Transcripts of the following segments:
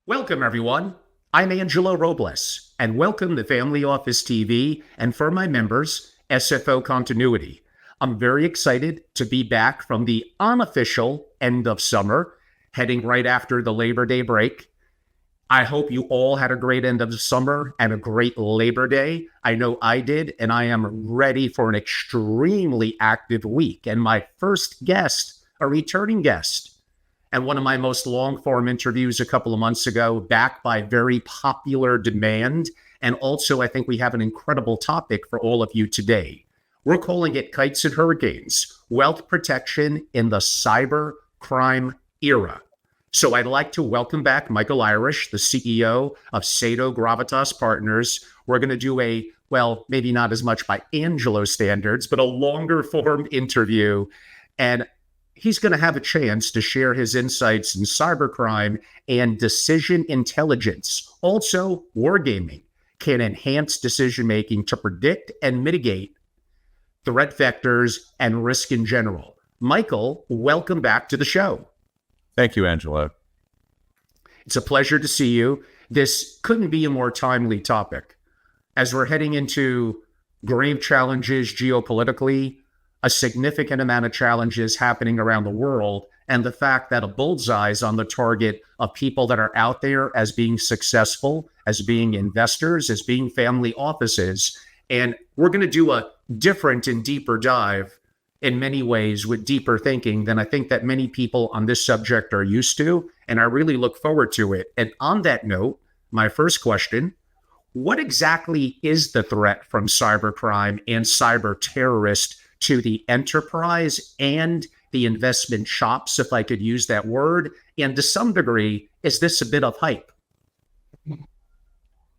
Welcome, everyone. I'm Angelo Robles, and welcome to Family Office TV and for my members, SFO Continuity. I'm very excited to be back from the unofficial end of summer, heading right after the Labor Day break. I hope you all had a great end of the summer and a great Labor Day. I know I did, and I am ready for an extremely active week. And my first guest, a returning guest, and one of my most long-form interviews a couple of months ago, back by very popular demand. And also, I think we have an incredible topic for all of you today. We're calling it Kites and Hurricanes, Wealth Protection in the Cyber Crime Era. So I'd like to welcome back Michael Irish, the CEO of SedoGravitas Partners. We're going to do a, well, maybe not as much by Angelo standards, but a longer form interview. And he's going to have a chance to share his insights in cybercrime and decision intelligence. Also, wargaming can enhance decision-making to predict and mitigate threat vectors and risk in general. Michael, welcome back to the show. Thank you, Angelo. It's a pleasure to see you. This couldn't be a more timely topic. As we're heading into grave challenges geopolitically, a significant amount of challenges happening around the world, and the fact that a bullseye is on the target of people that are out there as being successful, as being investors, as being family offices. And we're going to do a different and deeper dive in many ways with deeper thinking than I think that many people on this subject are used to. And I really look forward to it. And on that note, my first question, what exactly is the threat from cybercrime and cyber terrorists to the enterprise and the investment shops, if I could use that word? And to some degree, is this a bit of hype?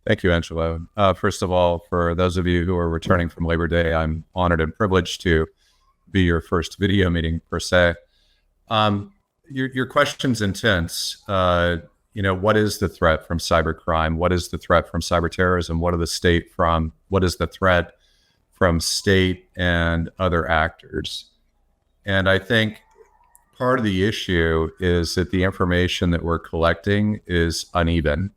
Thank you, Angelo. First of all, for those of you who are returning from Labor Day, I'm honored and privileged to be your first video meeting per se. Your question's intense. What is the threat from cybercrime? What is the threat from cyber terrorism? What is the threat from state and other actors? And I think part of the issue is that the information that we're collecting is uneven.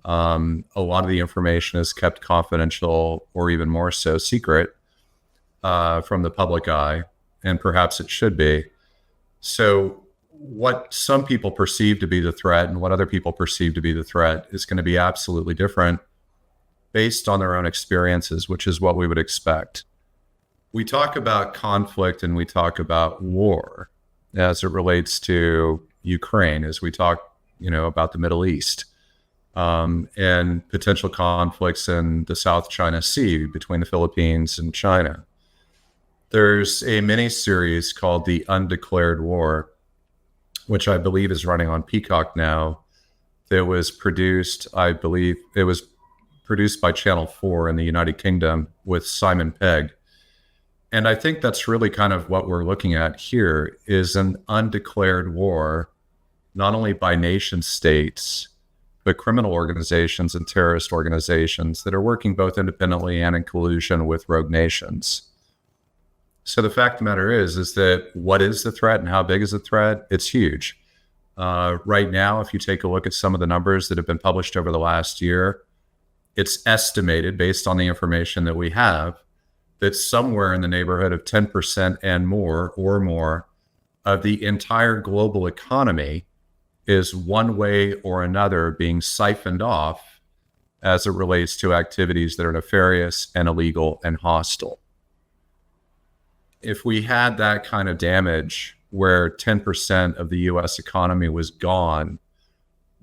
A lot of the information is kept confidential, or even more so secret, from the public eye, and perhaps it should be. So what some people perceive to be the threat and what other people perceive to be the threat is going to be absolutely different based on their own experiences, which is what we would expect. We talk about conflict and we talk about war as it relates to Ukraine, as we talk, about the Middle East, and potential conflicts in the South China Sea between the Philippines and China. There's a mini-series called The Undeclared War, which I believe is running on Peacock now, that was produced, produced by Channel 4 in the United Kingdom with Simon Pegg. And I think that's really kind of what we're looking at here, is an undeclared war, not only by nation states, but criminal organizations and terrorist organizations that are working both independently and in collusion with rogue nations. So the fact of the matter is that what is the threat and how big is the threat? It's huge. Right now, if you take a look at some of the numbers that have been published over the last year, it's estimated, based on the information that we have, that somewhere in the neighborhood of 10% and more of the entire global economy is one way or another being siphoned off as it relates to activities that are nefarious and illegal and hostile. If we had that kind of damage where 10% of the US economy was gone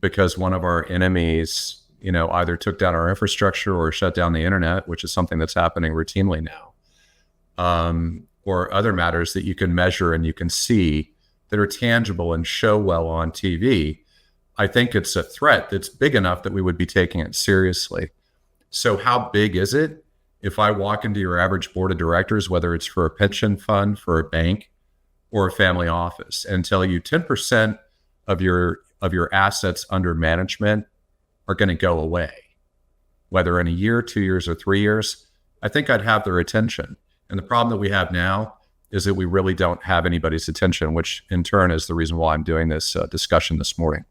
because one of our enemies, either took down our infrastructure or shut down the internet, which is something that's happening routinely now, or other matters that you can measure and you can see that are tangible and show well on TV, I think it's a threat that's big enough that we would be taking it seriously. So how big is it? If I walk into your average board of directors, whether it's for a pension fund, for a bank, or a family office, and tell you 10% of your assets under management are going to go away, whether in a year, 2 years, or 3 years, I think I'd have their attention. And the problem that we have now is that we really don't have anybody's attention, which in turn is the reason why I'm doing this discussion this morning.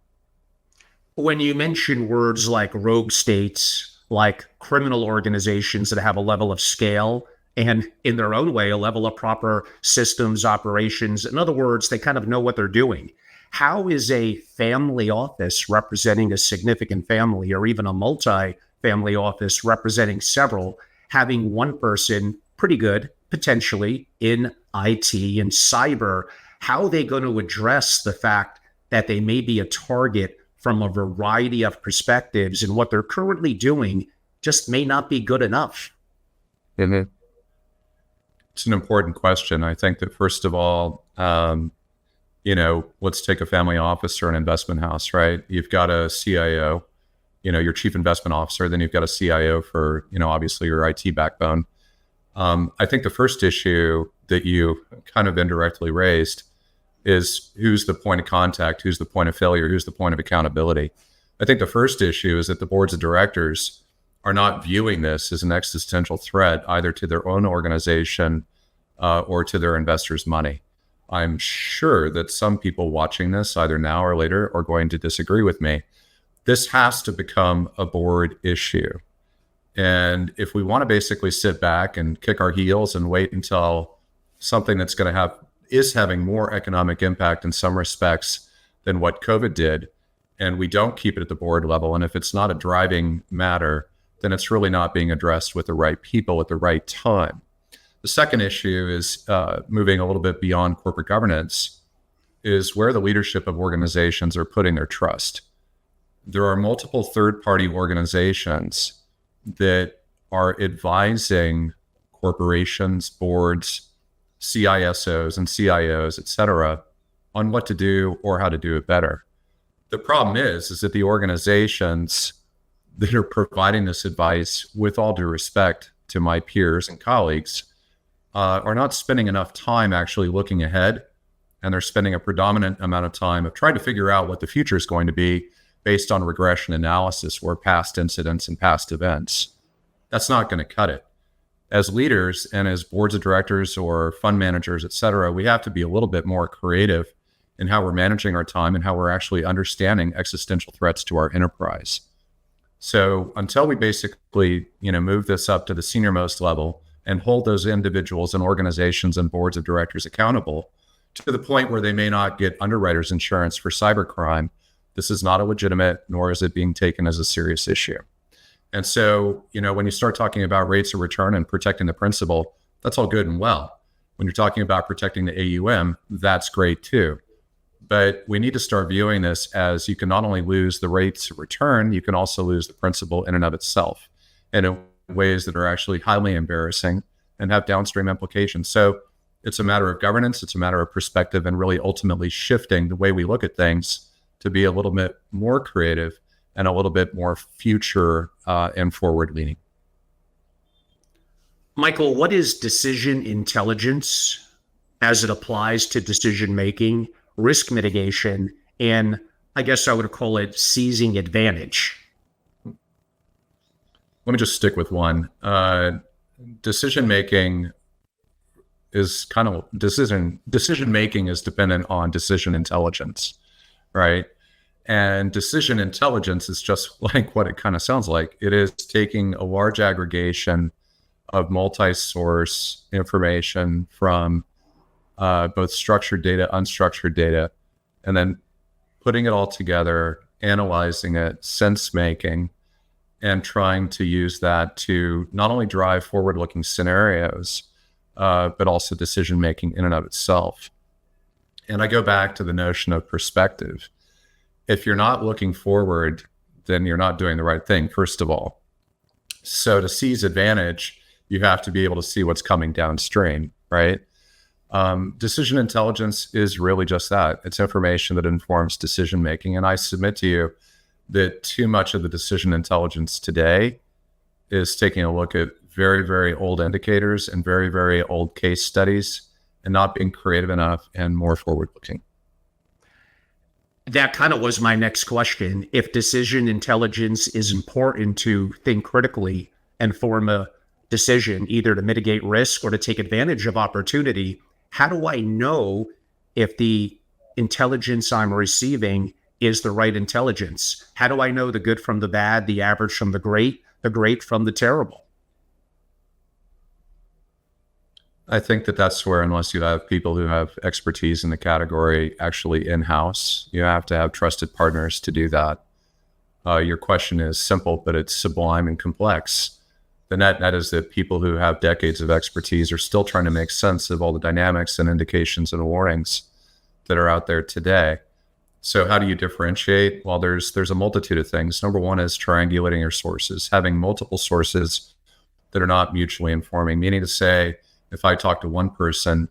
When you mention words like rogue states, like criminal organizations that have a level of scale and in their own way, a level of proper systems, operations, in other words, they kind of know what they're doing. How is a family office representing a significant family or even a multi-family office representing several, having one person pretty good, potentially, in IT and cyber? How are they going to address the fact that they may be a target from a variety of perspectives and what they're currently doing just may not be good enough? Mm-hmm. It's an important question. I think that first of all, let's take a family office or an investment house, right? You've got a CIO, your chief investment officer, then you've got a CIO for, obviously your IT backbone. I think the first issue that you kind of indirectly raised is who's the point of contact, who's the point of failure, who's the point of accountability. I think the first issue is that the boards of directors are not viewing this as an existential threat either to their own organization or to their investors' money. I'm sure that some people watching this either now or later are going to disagree with me. This has to become a board issue. And if we want to basically sit back and kick our heels and wait until something that's going to is having more economic impact in some respects than what COVID did, and we don't keep it at the board level, and if it's not a driving matter, then it's really not being addressed with the right people at the right time. The second issue is moving a little bit beyond corporate governance, is where the leadership of organizations are putting their trust. There are multiple third-party organizations that are advising corporations, boards, CISOs and CIOs, et cetera, on what to do or how to do it better. The problem is that the organizations that are providing this advice, with all due respect to my peers and colleagues, are not spending enough time actually looking ahead, and they're spending a predominant amount of time of trying to figure out what the future is going to be based on regression analysis or past incidents and past events. That's not going to cut it. As leaders and as boards of directors or fund managers, et cetera, we have to be a little bit more creative in how we're managing our time and how we're actually understanding existential threats to our enterprise. So until we basically, move this up to the senior most level and hold those individuals and organizations and boards of directors accountable to the point where they may not get underwriter's insurance for cybercrime, this is not a legitimate, nor is it being taken as a serious issue. And so, when you start talking about rates of return and protecting the principal, that's all good and well. When you're talking about protecting the AUM, that's great too. But we need to start viewing this as you can not only lose the rates of return, you can also lose the principal in and of itself, and in ways that are actually highly embarrassing and have downstream implications. So it's a matter of governance, it's a matter of perspective, and really ultimately shifting the way we look at things to be a little bit more creative and a little bit more future and forward-leaning. Michael, what is decision intelligence as it applies to decision-making, risk mitigation, and I guess I would call it seizing advantage? Let me just stick with one. Decision-making is decision-making is dependent on decision intelligence, right? And decision intelligence is just like what it kind of sounds like. It is taking a large aggregation of multi-source information from both structured data, unstructured data, and then putting it all together, analyzing it, sense-making, and trying to use that to not only drive forward-looking scenarios, but also decision-making in and of itself. And I go back to the notion of perspective. If you're not looking forward, then you're not doing the right thing, first of all. So to seize advantage, you have to be able to see what's coming downstream, right? Decision intelligence is really just that. It's information that informs decision-making. And I submit to you that too much of the decision intelligence today is taking a look at very, very old indicators and very, very old case studies and not being creative enough and more forward-looking. That kind of was my next question. If decision intelligence is important to think critically and form a decision, either to mitigate risk or to take advantage of opportunity, how do I know if the intelligence I'm receiving is the right intelligence? How do I know the good from the bad, the average from the great from the terrible? I think that that's where, unless you have people who have expertise in the category actually in-house, you have to have trusted partners to do that. Your question is simple, but it's sublime and complex. The net is that people who have decades of expertise are still trying to make sense of all the dynamics and indications and warnings that are out there today. So how do you differentiate? Well, there's a multitude of things. Number one is triangulating your sources, having multiple sources that are not mutually informing, meaning to say, if I talk to one person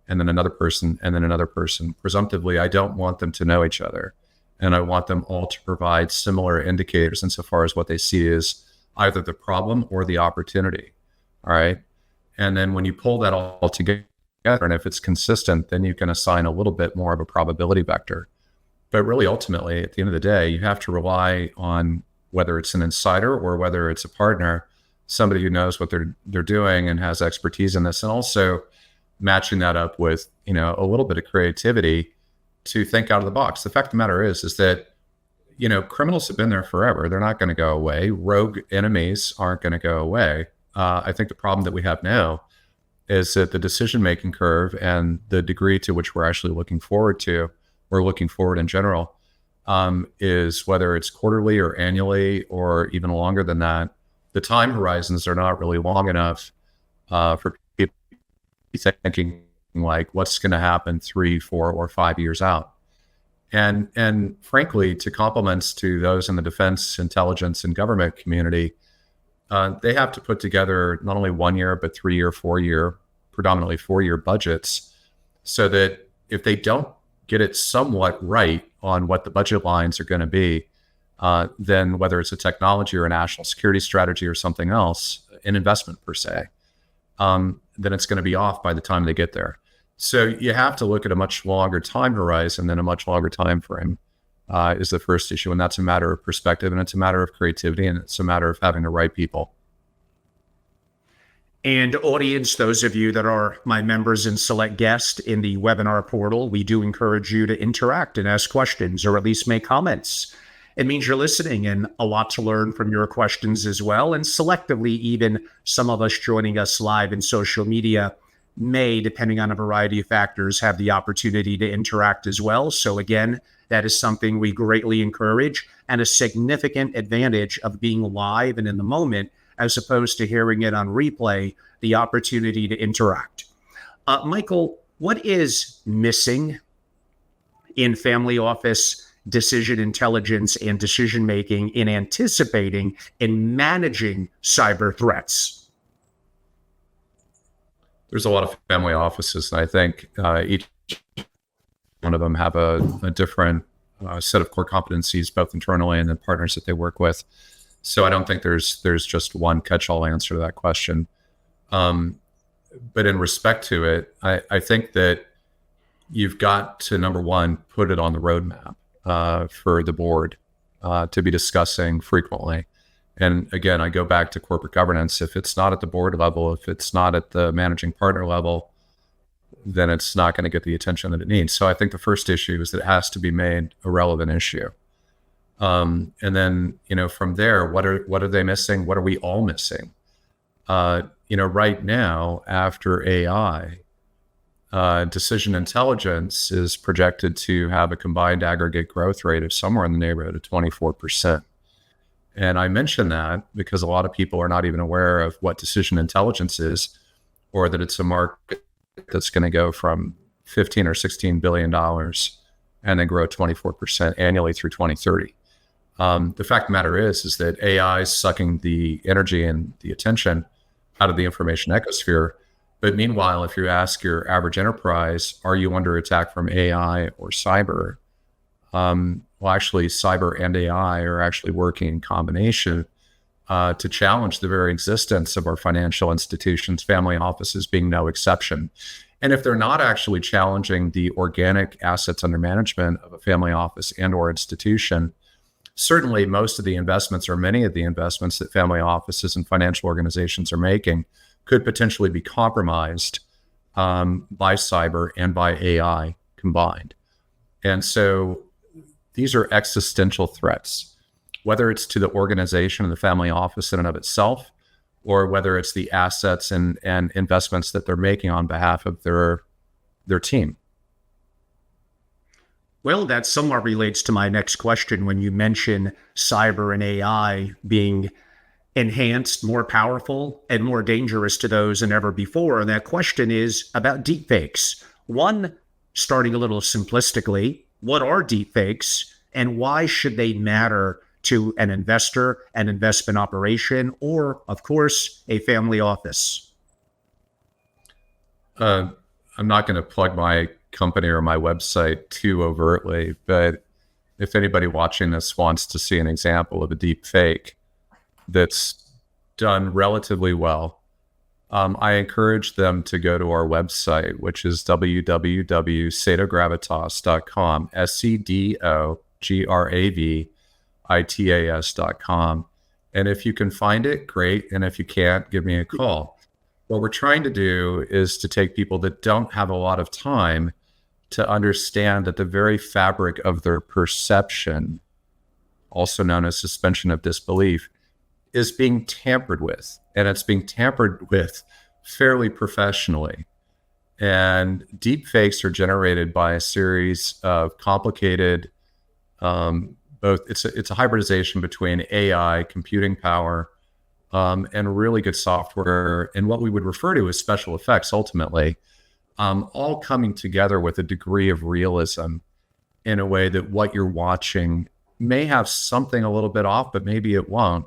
and then another person and then another person, presumptively, I don't want them to know each other. And I want them all to provide similar indicators insofar as what they see is either the problem or the opportunity. All right. And then when you pull that all together, and if it's consistent, then you can assign a little bit more of a probability vector. But really, ultimately, at the end of the day, you have to rely on whether it's an insider or whether it's a partner, somebody who knows what they're doing and has expertise in this, and also matching that up with, a little bit of creativity to think out of the box. The fact of the matter is that, criminals have been there forever. They're not going to go away. Rogue enemies aren't going to go away. I think the problem that we have now is that the decision-making curve and the degree to which we're actually looking forward in general, is whether it's quarterly or annually or even longer than that. The time horizons are not really long enough for people to be thinking like what's going to happen 3, 4, or 5 years out. And frankly, to compliments to those in the defense, intelligence, and government community, they have to put together not only 1 year, but 3-year, 4-year, predominantly 4-year budgets, so that if they don't get it somewhat right on what the budget lines are going to be, then whether it's a technology or a national security strategy or something else, an investment per se, then it's going to be off by the time they get there. So you have to look at a much longer time horizon than a much longer time frame, is the first issue. And that's a matter of perspective, and it's a matter of creativity, and it's a matter of having the right people. And audience, those of you that are my members and select guests in the webinar portal, we do encourage you to interact and ask questions or at least make comments. It means you're listening and a lot to learn from your questions as well. And selectively, even some of us joining us live in social media may, depending on a variety of factors, have the opportunity to interact as well. So again, that is something we greatly encourage, and a significant advantage of being live and in the moment, as opposed to hearing it on replay, the opportunity to interact. Michael, what is missing in family office decision intelligence and decision making in anticipating and managing cyber threats? There's a lot of family offices, and I think each one of them have a different set of core competencies, both internally and the partners that they work with. So I don't think there's just one catch-all answer to that question. But in respect to it, I think that you've got to, number one, put it on the roadmap for the board to be discussing frequently. And again, I go back to corporate governance. If it's not at the board level, if it's not at the managing partner level, then it's not going to get the attention that it needs. So I think the first issue is that it has to be made a relevant issue. And then, from there, what are they missing? What are we all missing? Right now, after AI, decision intelligence is projected to have a combined aggregate growth rate of somewhere in the neighborhood of 24%. And I mention that because a lot of people are not even aware of what decision intelligence is, or that it's a market that's going to go from $15 or $16 billion and then grow 24% annually through 2030. The fact of the matter is that AI is sucking the energy and the attention out of the information ecosphere. But meanwhile, if you ask your average enterprise, are you under attack from AI or cyber? Well, actually, cyber and AI are actually working in combination to challenge the very existence of our financial institutions, family offices being no exception. And if they're not actually challenging the organic assets under management of a family office and or institution, certainly most of the investments or many of the investments that family offices and financial organizations are making could potentially be compromised by cyber and by AI combined. And so these are existential threats, whether it's to the organization and the family office in and of itself, or whether it's the assets and investments that they're making on behalf of their team. Well, that somewhat relates to my next question when you mention cyber and AI being enhanced, more powerful, and more dangerous to those than ever before. And that question is about deepfakes. One, starting a little simplistically, what are deepfakes and why should they matter to an investor, an investment operation, or, of course, a family office? I'm not going to plug my company or my website too overtly, but if anybody watching this wants to see an example of a deep fake that's done relatively well, I encourage them to go to our website, which is www.sedogravitas.com, SedoGravitas.com. And if you can find it, great. And if you can't, give me a call. What we're trying to do is to take people that don't have a lot of time to understand that the very fabric of their perception, also known as suspension of disbelief, is being tampered with. And it's being tampered with fairly professionally. And deep fakes are generated by a series of complicated, it's a hybridization between AI, computing power, and really good software, and what we would refer to as special effects, ultimately, all coming together with a degree of realism in a way that what you're watching may have something a little bit off, but maybe it won't.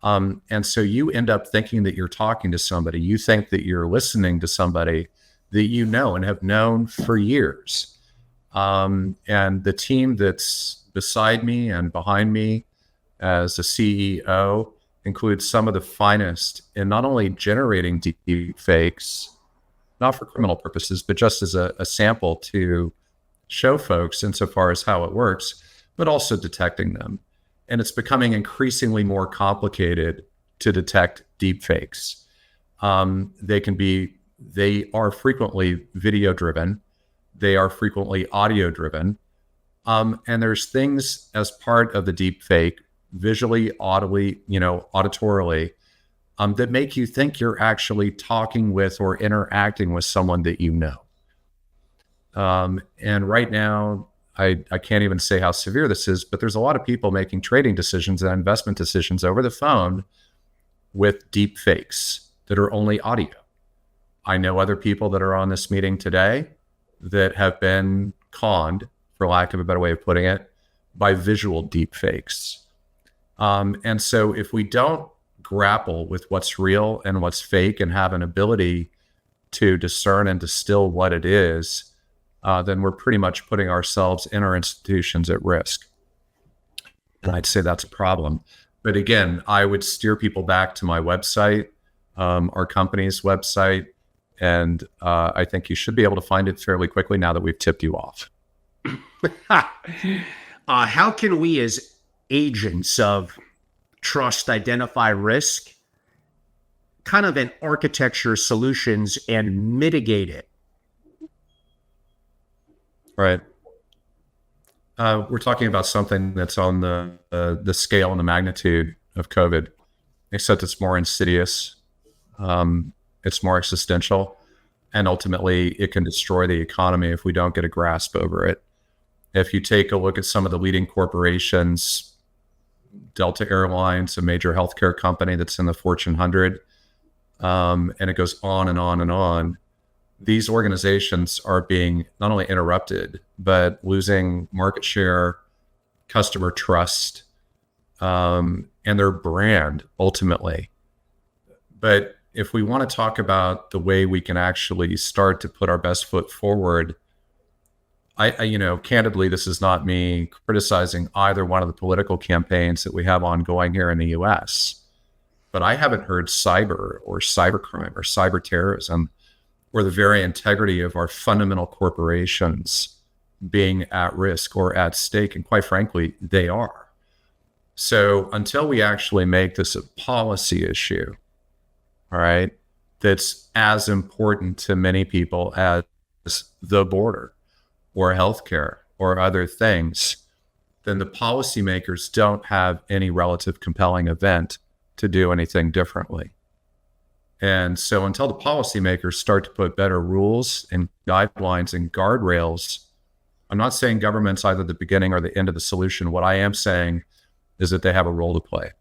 And so you end up thinking that you're talking to somebody. You think that you're listening to somebody that you know and have known for years. And the team that's beside me and behind me as a CEO includes some of the finest in not only generating deep fakes, not for criminal purposes, but just as a sample to show folks insofar as how it works, but also detecting them. And it's becoming increasingly more complicated to detect deep fakes. They are frequently video driven. They are frequently audio driven. And there's things as part of the deep fake, visually, audibly, auditorily, that make you think you're actually talking with or interacting with someone that you know. And right now, I can't even say how severe this is, but there's a lot of people making trading decisions and investment decisions over the phone with deep fakes that are only audio. I know other people that are on this meeting today that have been conned, for lack of a better way of putting it, by visual deep fakes. And so if we don't grapple with what's real and what's fake and have an ability to discern and distill what it is, then we're pretty much putting ourselves and our institutions at risk. And I'd say that's a problem. But again, I would steer people back to my website, our company's website, and I think you should be able to find it fairly quickly now that we've tipped you off. How can we as agents of trust identify risk, kind of an architecture solutions, and mitigate it? Right. We're talking about something that's on the scale and the magnitude of COVID, except it's more insidious. It's more existential, and ultimately it can destroy the economy if we don't get a grasp over it. If you take a look at some of the leading corporations, Delta Airlines, a major healthcare company that's in the Fortune 100, and it goes on and on and on. These organizations are being not only interrupted, but losing market share, customer trust, and their brand ultimately. But if we want to talk about the way we can actually start to put our best foot forward, I candidly, this is not me criticizing either one of the political campaigns that we have ongoing here in the US, but I haven't heard cyber or cybercrime or cyber terrorism or the very integrity of our fundamental corporations being at risk or at stake. And quite frankly, they are. So until we actually make this a policy issue, all right, that's as important to many people as the border or healthcare or other things, then the policymakers don't have any relative compelling event to do anything differently. And so until the policymakers start to put better rules and guidelines and guardrails, I'm not saying government's either the beginning or the end of the solution. What I am saying is that they have a role to play.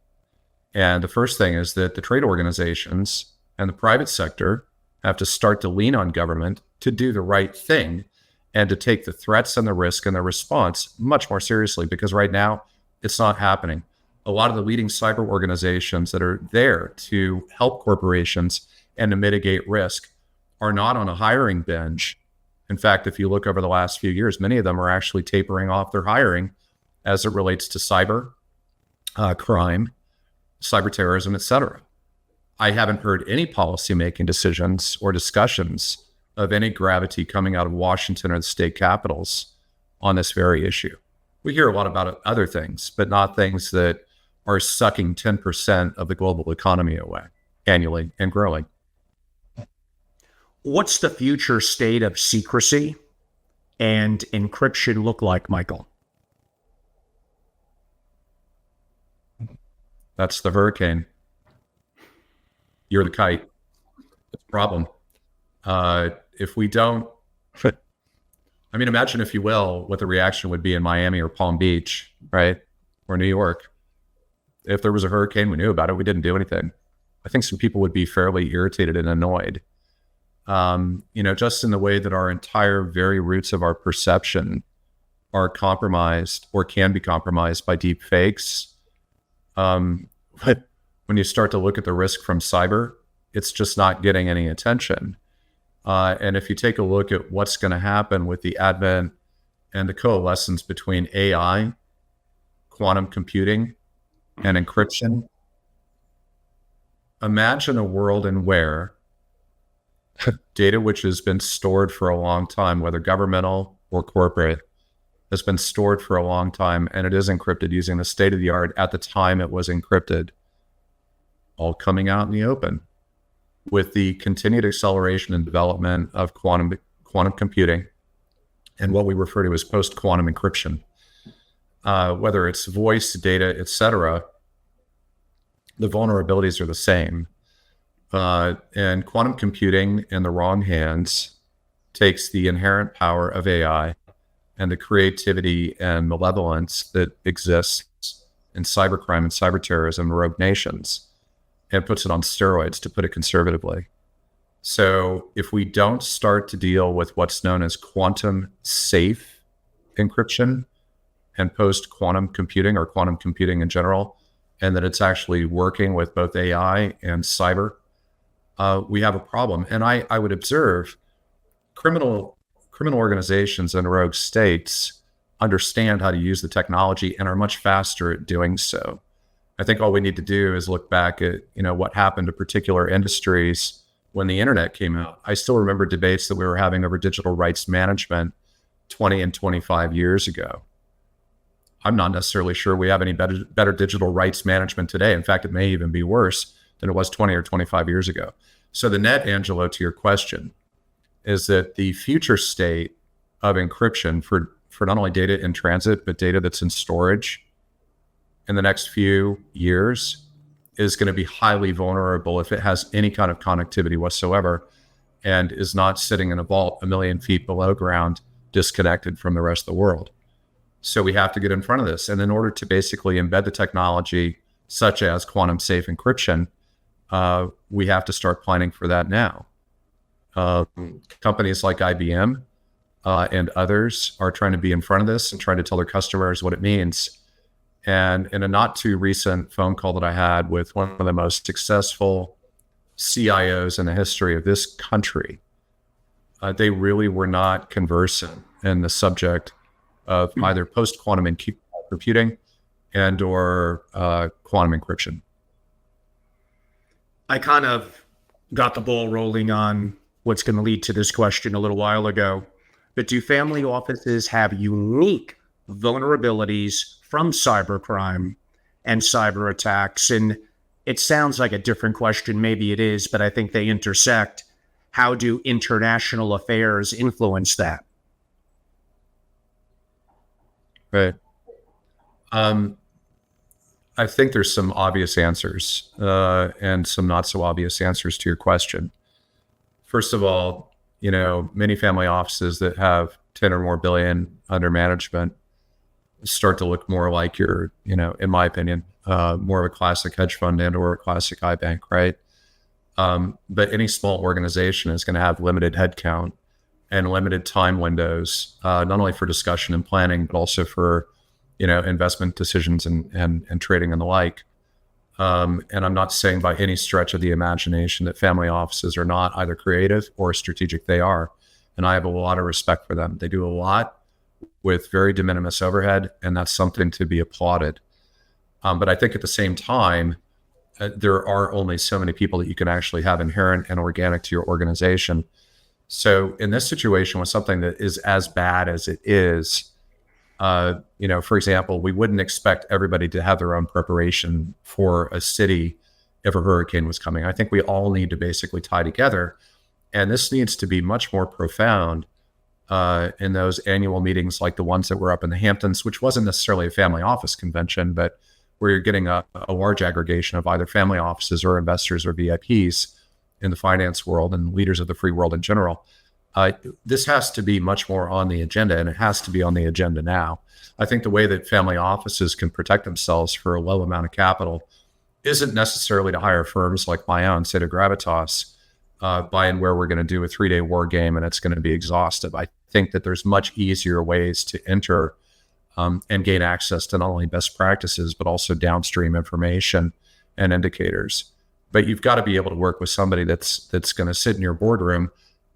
And the first thing is that the trade organizations and the private sector have to start to lean on government to do the right thing and to take the threats and the risk and the response much more seriously, because right now it's not happening. A lot of the leading cyber organizations that are there to help corporations and to mitigate risk are not on a hiring binge. In fact, if you look over the last few years, many of them are actually tapering off their hiring as it relates to cyber crime, cyber terrorism, et cetera. I haven't heard any policymaking decisions or discussions of any gravity coming out of Washington or the state capitals on this very issue. We hear a lot about other things, but not things that are sucking 10% of the global economy away annually and growing. What's the future state of secrecy and encryption look like, Michael? That's the hurricane. You're the kite. It's a problem. If we don't, I mean, imagine, if you will, what the reaction would be in Miami or Palm Beach, right? Or New York. If there was a hurricane, we knew about it, we didn't do anything. I think some people would be fairly irritated and annoyed. Just in the way that our entire very roots of our perception are compromised or can be compromised by deep fakes. But when you start to look at the risk from cyber, it's just not getting any attention. And if you take a look at what's going to happen with the advent and the coalescence between AI, quantum computing, and encryption, imagine a world in where data which has been stored for a long time, whether governmental or corporate, has been stored for a long time, and it is encrypted using the state-of-the-art at the time it was encrypted, all coming out in the open. With the continued acceleration and development of quantum computing and what we refer to as post-quantum encryption, whether it's voice, data, et cetera, the vulnerabilities are the same. And quantum computing, in the wrong hands, takes the inherent power of AI and the creativity and malevolence that exists in cybercrime and cyber terrorism, rogue nations, and puts it on steroids, to put it conservatively. So if we don't start to deal with what's known as quantum safe encryption and post-quantum computing, or quantum computing in general, and that it's actually working with both AI and cyber, we have a problem. And I would observe criminal organizations and rogue states understand how to use the technology and are much faster at doing so. I think all we need to do is look back at, what happened to particular industries when the internet came out. I still remember debates that we were having over digital rights management 20 and 25 years ago. I'm not necessarily sure we have any better digital rights management today. In fact, it may even be worse than it was 20 or 25 years ago. So the net, Angelo, to your question, is that the future state of encryption for not only data in transit, but data that's in storage in the next few years is going to be highly vulnerable if it has any kind of connectivity whatsoever and is not sitting in a vault 1 million feet below ground, disconnected from the rest of the world. So we have to get in front of this. And in order to basically embed the technology, such as quantum safe encryption, we have to start planning for that now. Companies like IBM and others are trying to be in front of this and trying to tell their customers what it means. And in a not too recent phone call that I had with one of the most successful CIOs in the history of this country, they really were not conversant in the subject of either post-quantum computing and or quantum encryption. I kind of got the ball rolling on what's going to lead to this question a little while ago, but do family offices have unique vulnerabilities from cybercrime and cyber attacks? And It sounds like a different question. Maybe it is, but I think they intersect. How do international affairs influence that? Right. I think there's some obvious answers and some not so obvious answers to your question. First of all, many family offices that have 10 or more billion under management start to look more like your, in my opinion, more of a classic hedge fund and or a classic iBank, right? But any small organization is going to have limited headcount and limited time windows, not only for discussion and planning, but also for, investment decisions and trading and the like. And I'm not saying by any stretch of the imagination that family offices are not either creative or strategic. They are. And I have a lot of respect for them. They do a lot with very de minimis overhead, and that's something to be applauded. But I think at the same time, there are only so many people that you can actually have inherent and organic to your organization. So in this situation with something that is as bad as it is, for example, we wouldn't expect everybody to have their own preparation for a city if a hurricane was coming. I think we all need to basically tie together, and this needs to be much more profound in those annual meetings like the ones that were up in the Hamptons, which wasn't necessarily a family office convention, but where you're getting a large aggregation of either family offices or investors or VIPs in the finance world and leaders of the free world in general. This has to be much more on the agenda, and it has to be on the agenda now. I think the way that family offices can protect themselves for a low amount of capital isn't necessarily to hire firms like my own, SedoGravitas, buying where we're going to do a 3-day war game and it's going to be exhaustive. I think that there's much easier ways to enter and gain access to not only best practices, but also downstream information and indicators. But you've got to be able to work with somebody that's going to sit in your boardroom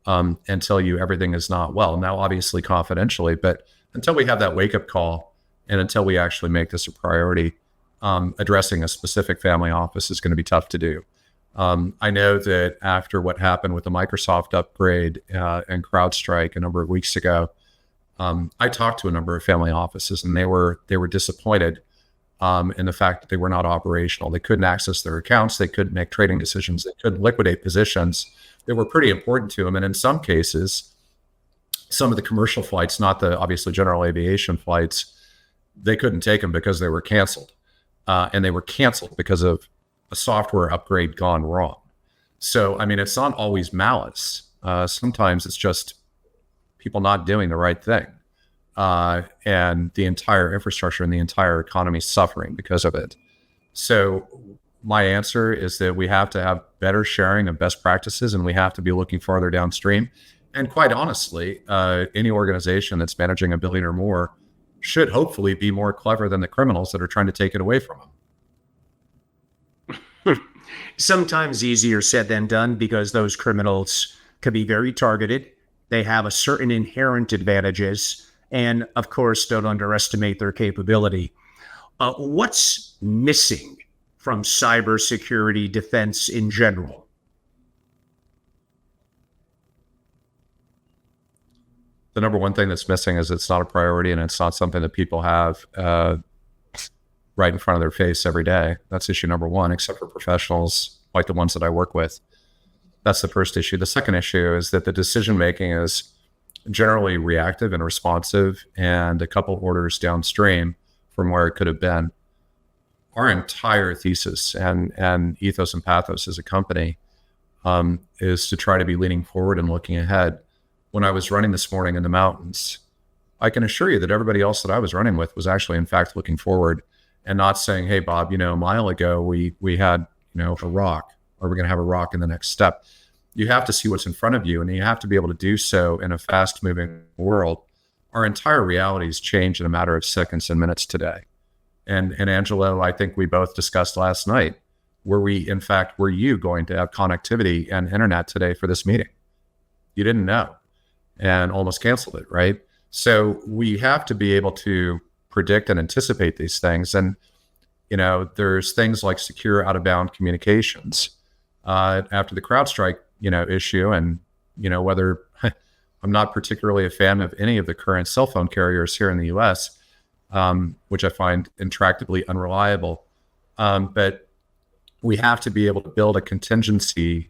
and tell you everything is not well. Now, obviously confidentially, but until we have that wake-up call and until we actually make this a priority, addressing a specific family office is going to be tough to do. I know that after what happened with the Microsoft upgrade and CrowdStrike a number of weeks ago, I talked to a number of family offices, and they were disappointed in the fact that they were not operational. They couldn't access their accounts. They couldn't make trading decisions. They couldn't liquidate positions that were pretty important to them. And in some cases, some of the commercial flights, not the obviously general aviation flights, they couldn't take them because they were canceled. And they were canceled because of a software upgrade gone wrong. So, I mean, it's not always malice. Sometimes it's just people not doing the right thing. And the entire infrastructure and the entire economy suffering because of it. So my answer is that we have to have better sharing of best practices, and we have to be looking farther downstream. And quite honestly, any organization that's managing $1 billion or more should hopefully be more clever than the criminals that are trying to take it away from them. Sometimes easier said than done, because those criminals can be very targeted. They have a certain inherent advantages, and of course, don't underestimate their capability. What's missing from cybersecurity defense in general? The number one thing that's missing is it's not a priority, and it's not something that people have right in front of their face every day. That's issue number one, except for professionals like the ones that I work with. That's the first issue. The second issue is that the decision-making is generally reactive and responsive and a couple orders downstream from where it could have been. Our entire thesis and ethos and pathos as a company is to try to be leaning forward and looking ahead. When I was running this morning in the mountains, I can assure you that everybody else that I was running with was actually, in fact, looking forward and not saying, hey, Bob, a mile ago we had, a rock, or we're going to have a rock in the next step. You have to see what's in front of you, and you have to be able to do so in a fast-moving world. Our entire realities change in a matter of seconds and minutes today. And Angelo, I think we both discussed last night, were you going to have connectivity and internet today for this meeting? You didn't know and almost canceled it, right? So we have to be able to predict and anticipate these things. And, there's things like secure out-of-bound communications. After the CrowdStrike, issue, and, whether I'm not particularly a fan of any of the current cell phone carriers here in the US, which I find intractably unreliable. But we have to be able to build a contingency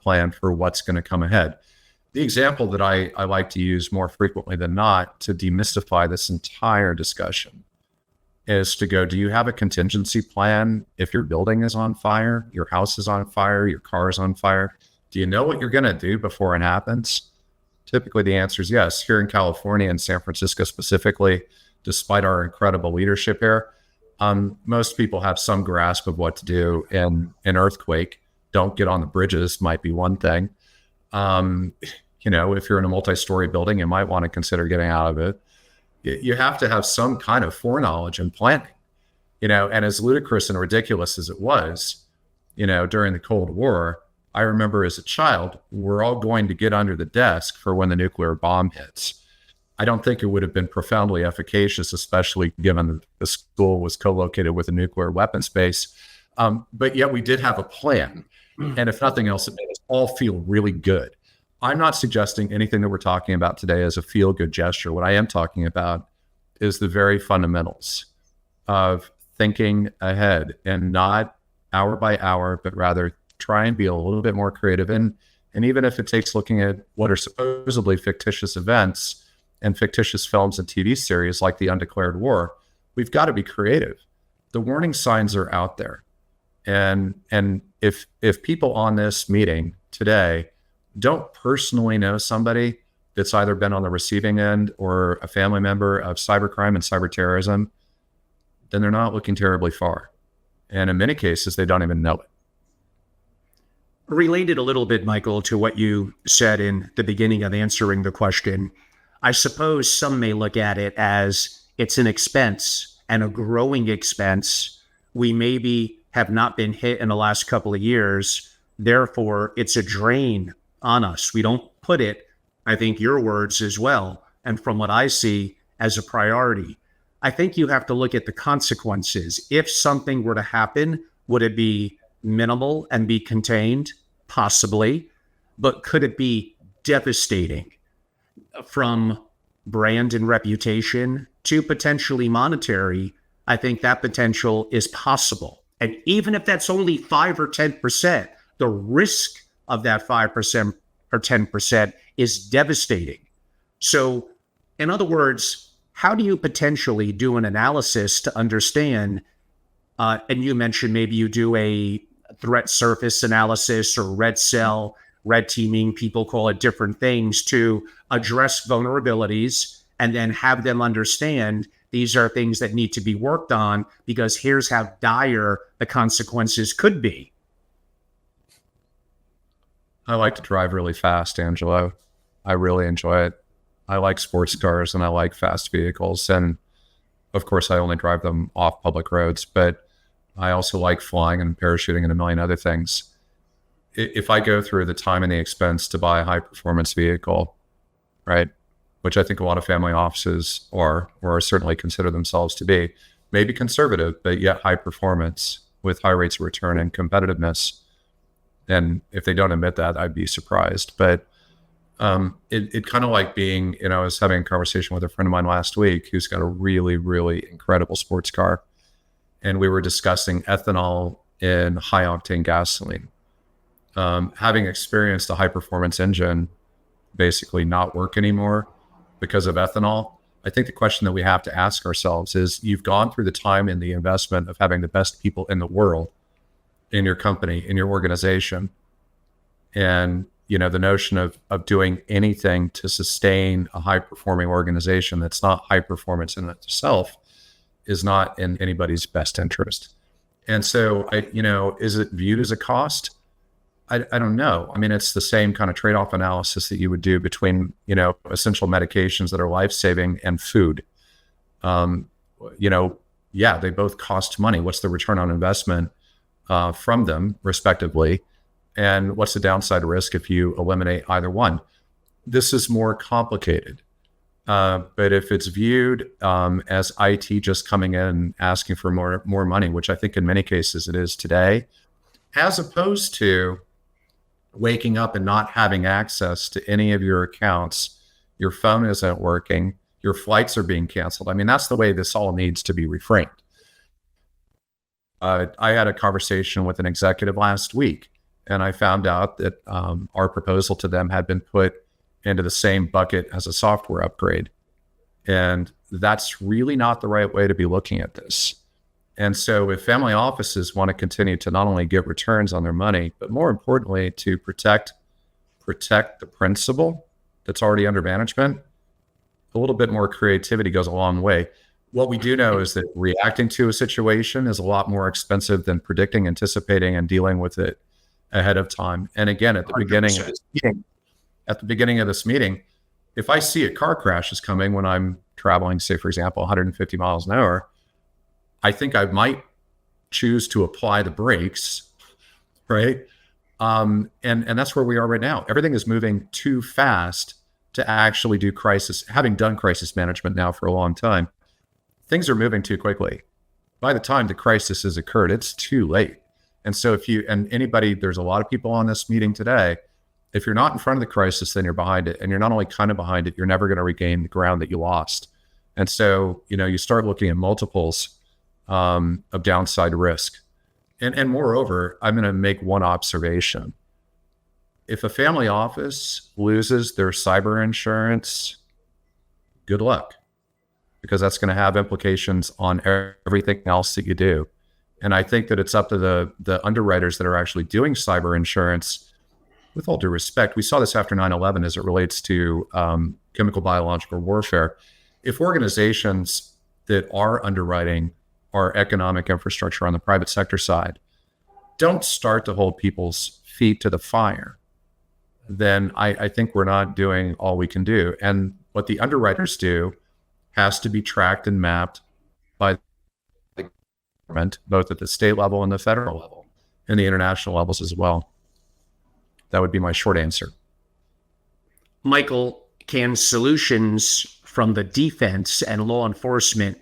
plan for what's going to come ahead. The example that I like to use more frequently than not to demystify this entire discussion is to go, do you have a contingency plan if your building is on fire, your house is on fire, your car is on fire? Do you know what you're going to do before it happens? Typically, the answer is yes. Here in California and San Francisco specifically, despite our incredible leadership here, most people have some grasp of what to do in an earthquake. Don't get on the bridges might be one thing. If you're in a multi-story building, you might want to consider getting out of it. You have to have some kind of foreknowledge and planning, and as ludicrous and ridiculous as it was, during the Cold War, I remember as a child, we're all going to get under the desk for when the nuclear bomb hits. I don't think it would have been profoundly efficacious, especially given that the school was co-located with a nuclear weapons base. But yet we did have a plan. And if nothing else, it made us all feel really good. I'm not suggesting anything that we're talking about today as a feel-good gesture. What I am talking about is the very fundamentals of thinking ahead and not hour by hour, but rather try and be a little bit more creative. And even if it takes looking at what are supposedly fictitious events and fictitious films and TV series like The Undeclared War, we've got to be creative. The warning signs are out there. And if people on this meeting today don't personally know somebody that's either been on the receiving end or a family member of cybercrime and cyber terrorism, then they're not looking terribly far. And in many cases, they don't even know it. Related a little bit, Michael, to what you said in the beginning of answering the question, I suppose some may look at it as it's an expense and a growing expense. We maybe have not been hit in the last couple of years. Therefore, it's a drain on us. We don't put it, I think your words as well, and from what I see, as a priority. I think you have to look at the consequences. If something were to happen, would it be minimal and be contained? Possibly. But could it be devastating? From brand and reputation to potentially monetary, I think that potential is possible. And even if that's only 5 or 10%, the risk of that 5% or 10% is devastating. So, in other words, how do you potentially do an analysis to understand, and you mentioned maybe you do a threat surface analysis or red cell, red teaming, people call it different things, to address vulnerabilities and then have them understand these are things that need to be worked on because here's how dire the consequences could be. I like to drive really fast, Angelo. I really enjoy it. I like sports cars and I like fast vehicles. And of course, I only drive them off public roads, but I also like flying and parachuting and a million other things. If I go through the time and the expense to buy a high performance vehicle, right, which I think a lot of family offices are, or certainly consider themselves to be, maybe conservative, but yet high performance with high rates of return and competitiveness. And if they don't admit that, I'd be surprised. But it kind of like being, I was having a conversation with a friend of mine last week who's got a really, really incredible sports car. And we were discussing ethanol in high octane gasoline. Having experienced a high performance engine basically not work anymore because of ethanol, I think the question that we have to ask ourselves is, you've gone through the time and the investment of having the best people in the world in your company, in your organization. And, the notion of doing anything to sustain a high performing organization that's not high performance in itself is not in anybody's best interest. And so, is it viewed as a cost? I don't know. I mean, it's the same kind of trade-off analysis that you would do between, essential medications that are life-saving and food. They both cost money. What's the return on investment from them, respectively? And what's the downside risk if you eliminate either one? This is more complicated. But if it's viewed as IT just coming in and asking for more money, which I think in many cases it is today, as opposed to waking up and not having access to any of your accounts, your phone isn't working, your flights are being canceled. I mean, that's the way this all needs to be reframed. I had a conversation with an executive last week, and I found out that our proposal to them had been put into the same bucket as a software upgrade. And that's really not the right way to be looking at this. And so if family offices want to continue to not only get returns on their money, but more importantly, to protect the principal that's already under management, a little bit more creativity goes a long way. What we do know is that reacting to a situation is a lot more expensive than predicting, anticipating, and dealing with it ahead of time. And again, at the beginning of this meeting, if I see a car crash is coming when I'm traveling, say, for example, 150 miles an hour, I think I might choose to apply the brakes, right? And that's where we are right now. Everything is moving too fast to actually do crisis. Having done crisis management now for a long time, things are moving too quickly. By the time the crisis has occurred, it's too late. And so there's a lot of people on this meeting today. If you're not in front of the crisis, then you're behind it. And you're not only kind of behind it, you're never going to regain the ground that you lost. And so, you start looking at multiples of downside risk. And moreover, I'm going to make one observation. If a family office loses their cyber insurance, good luck, because that's going to have implications on everything else that you do. And I think that it's up to the underwriters that are actually doing cyber insurance. With all due respect, we saw this after 9/11 as it relates to chemical biological warfare. If organizations that are underwriting our economic infrastructure on the private sector side don't start to hold people's feet to the fire, then I think we're not doing all we can do. And what the underwriters do has to be tracked and mapped by the government, both at the state level and the federal level, and the international levels as well. That would be my short answer. Michael, can solutions from the defense and law enforcement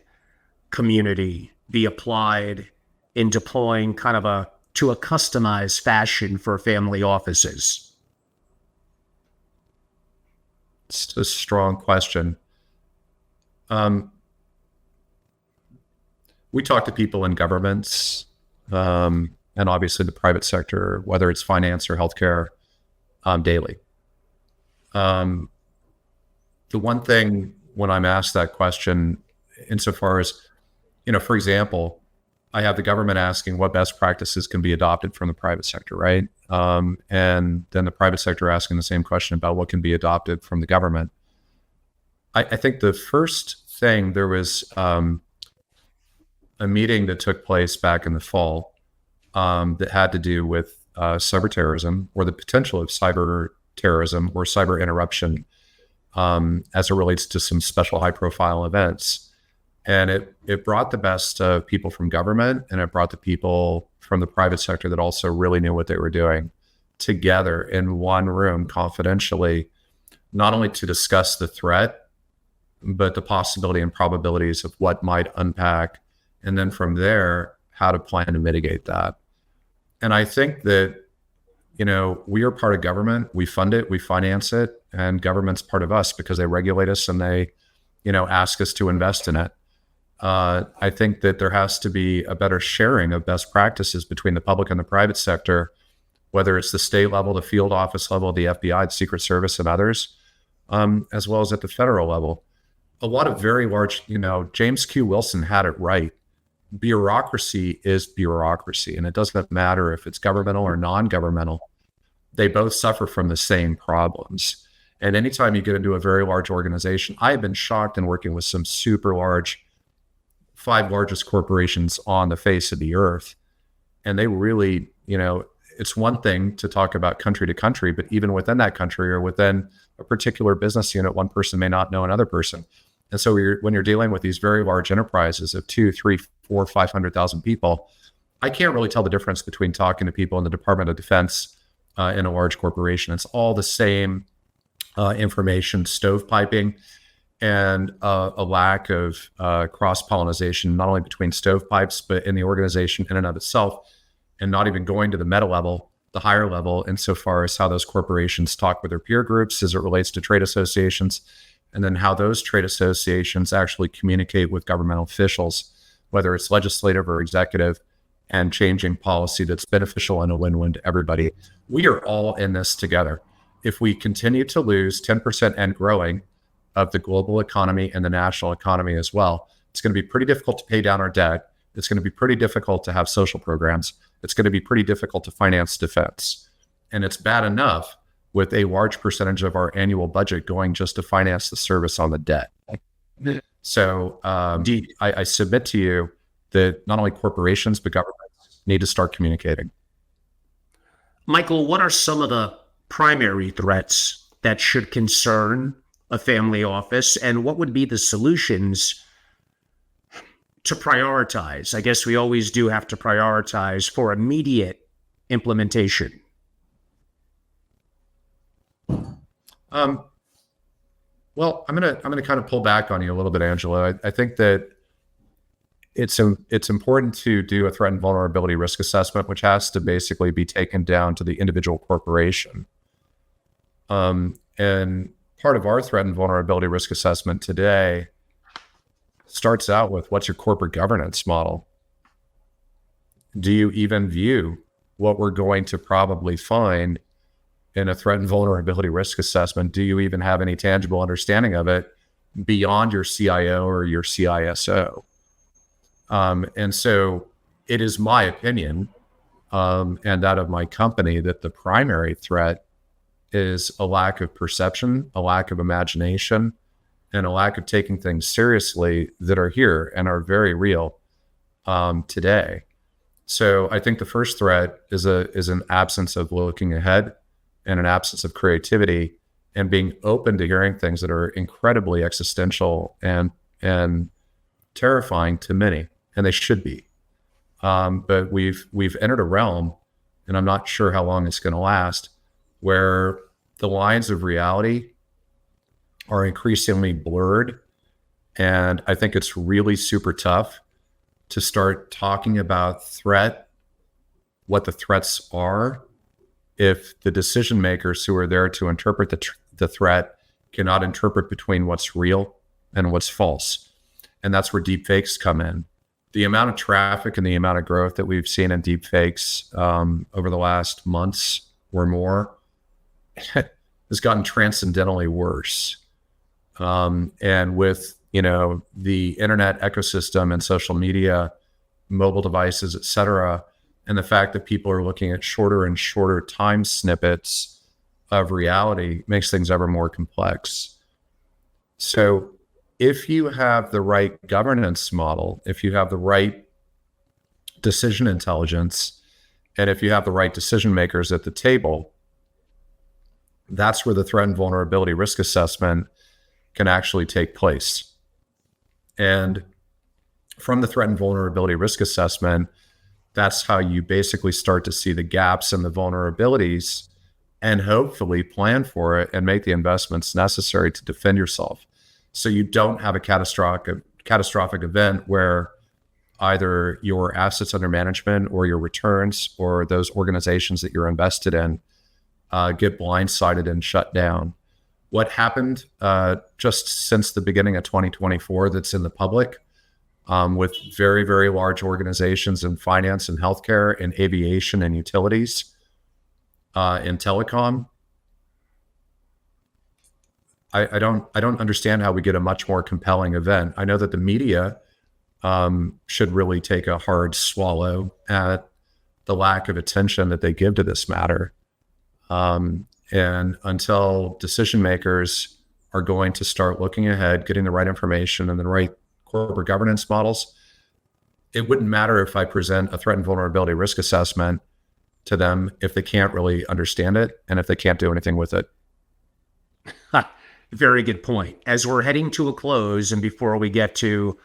community be applied in deploying to a customized fashion for family offices? It's a strong question. We talk to people in governments, and obviously the private sector, whether it's finance or healthcare, daily. The one thing when I'm asked that question, insofar as, for example, I have the government asking what best practices can be adopted from the private sector, right? And then the private sector asking the same question about what can be adopted from the government. I think the first thing, there was a meeting that took place back in the fall that had to do with cyber terrorism, or the potential of cyber terrorism or cyber interruption as it relates to some special high-profile events. And it brought the best people from government, and it brought the people from the private sector that also really knew what they were doing together in one room confidentially, not only to discuss the threat, but the possibility and probabilities of what might unpack. And then from there, how to plan to mitigate that. And I think that, we are part of government. We fund it, we finance it, and government's part of us because they regulate us and they, ask us to invest in it. I think that there has to be a better sharing of best practices between the public and the private sector, whether it's the state level, the field office level, the FBI, the Secret Service, and others, as well as at the federal level. A lot of very large, James Q. Wilson had it right. Bureaucracy is bureaucracy, and it doesn't matter if it's governmental or non-governmental. They both suffer from the same problems. And anytime you get into a very large organization, I've been shocked in working with some super large, 5 largest corporations on the face of the earth. And they really, it's one thing to talk about country to country, but even within that country or within a particular business unit, one person may not know another person. And so when you're dealing with these very large enterprises of 2, 3, 4, 500,000 people, I can't really tell the difference between talking to people in the Department of Defense in a large corporation. It's all the same information stovepiping, and a lack of cross-pollination, not only between stovepipes, but in the organization in and of itself, and not even going to the meta level, the higher level, insofar as how those corporations talk with their peer groups as it relates to trade associations, and then how those trade associations actually communicate with governmental officials, whether it's legislative or executive, and changing policy that's beneficial and a win-win to everybody. We are all in this together. If we continue to lose 10% and growing of the global economy and the national economy as well, it's going to be pretty difficult to pay down our debt. It's going to be pretty difficult to have social programs. It's going to be pretty difficult to finance defense. And it's bad enough with a large percentage of our annual budget going just to finance the service on the debt. So I submit to you that not only corporations, but governments need to start communicating. Michael, what are some of the primary threats that should concern a family office, and what would be the solutions to prioritize? I guess we always do have to prioritize for immediate implementation. Well, I'm gonna kind of pull back on you a little bit, Angela. I think that it's important to do a threat and vulnerability risk assessment, which has to basically be taken down to the individual corporation. And part of our threat and vulnerability risk assessment today starts out with, what's your corporate governance model? Do you even view what we're going to probably find in a threat and vulnerability risk assessment? Do you even have any tangible understanding of it beyond your CIO or your CISO? And so it is my opinion, and that of my company, that the primary threat is a lack of perception, a lack of imagination, and a lack of taking things seriously that are here and are very real today. So I think the first threat is an absence of looking ahead and an absence of creativity and being open to hearing things that are incredibly existential and terrifying to many, and they should be. But we've entered a realm, and I'm not sure how long it's going to last, where the lines of reality are increasingly blurred. And I think it's really super tough to start talking about what the threats are, if the decision makers who are there to interpret the threat cannot interpret between what's real and what's false. And that's where deepfakes come in. The amount of traffic and the amount of growth that we've seen in deepfakes over the last months or more has gotten transcendently worse. And with, the internet ecosystem and social media, mobile devices, et cetera, and the fact that people are looking at shorter and shorter time snippets of reality makes things ever more complex. So if you have the right governance model, if you have the right decision intelligence, and if you have the right decision makers at the table, that's where the threat and vulnerability risk assessment can actually take place. And from the threat and vulnerability risk assessment, that's how you basically start to see the gaps and the vulnerabilities and hopefully plan for it and make the investments necessary to defend yourself. So you don't have a catastrophic event where either your assets under management or your returns or those organizations that you're invested in get blindsided and shut down. What happened just since the beginning of 2024 that's in the public with very, very large organizations in finance and healthcare and aviation and utilities and telecom, I don't understand how we get a much more compelling event. I know that the media should really take a hard swallow at the lack of attention that they give to this matter. And until decision makers are going to start looking ahead, getting the right information and the right corporate governance models, it wouldn't matter if I present a threat and vulnerability risk assessment to them if they can't really understand it and if they can't do anything with it. Very good point. As we're heading to a close, and before we get to